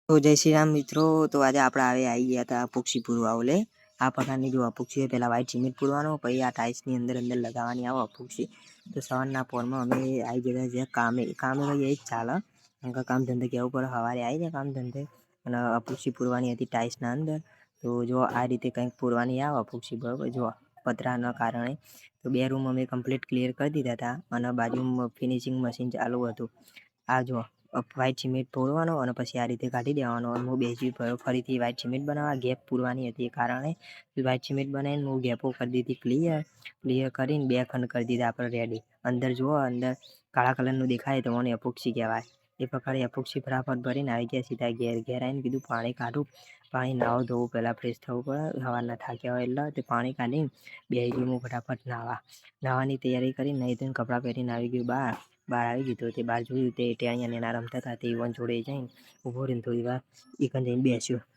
તો જય શ્રી રામ મિત્રો. તો આજે આપણે આવી ગયા હતા અપોક્સી પૂરવા ઓલે. આ પ્રકારની જો અપોક્સી હોય, પહેલાં વ્હાઇટ સિમેન્ટ પૂરવાનો, પછી આ ટાઇલ્સની અંદર લગાવવાની આવે અપોક્સી. તો સવારના પોરમાં અમે આવી ગયા છે કામે ભાઈ એ જ ચાલે. અંકા કામ ધંધે કહેવું પડે, સવારે આવી જાય કામ ધંધે અને અપોક્સી પૂરવાની હતી ટાઇલ્સના અંદર. તો જો આ રીતે કંઈક પૂરવાની આવે અપોક્સી, બરાબર. જો પતરાના કારણે તો 2 રૂમ અમે કમ્પ્લીટ ક્લિયર કરી દીધા હતા અને બાજુમાં ફિનિશિંગ મશીન ચાલુ હતું. આ જો વ્હાઇટ સિમેન્ટ પૂરવાનો અને પછી આ રીતે કાઢી દેવાનો. હું બેસી ગયો ફરીથી વ્હાઇટ સિમેન્ટ બનાવવા, ગેપ પૂરવાની હતી એ કારણે વ્હાઇટ સિમેન્ટ બનાવીને હું ગેપો કરી દીધી ક્લિયર કરીને 2 ખંડ કરી દીધા આપણે રેડી. અંદર જુઓ, અંદર કાળા કલરનું દેખાય તો મને એપોક્સી કહેવાય. એ પ્રકારે એપોક્સી ફટાફટ ભરીને આવી ગયા સીધા ઘેર આવીને કીધું પાણી કાઢું. પાણી નાહવા ધોવું, પહેલાં ફ્રેશ થવું પડે, સવારના થાક્યા હોય એટલે. તે પાણી કાઢીને બેસી ગયું હું ફટાફટ નાહવાની તૈયારી કરીને. નહીં તો કપડાં પહેરીને આવી ગયું બહાર આવી ગયું. તો તે બહાર જોયું તે ટેણિયા નેના રમતા હતા. તે ઈવન જોડે જઈને ઊભો રહીને થોડી વાર એકન જઈને બેસ્યો.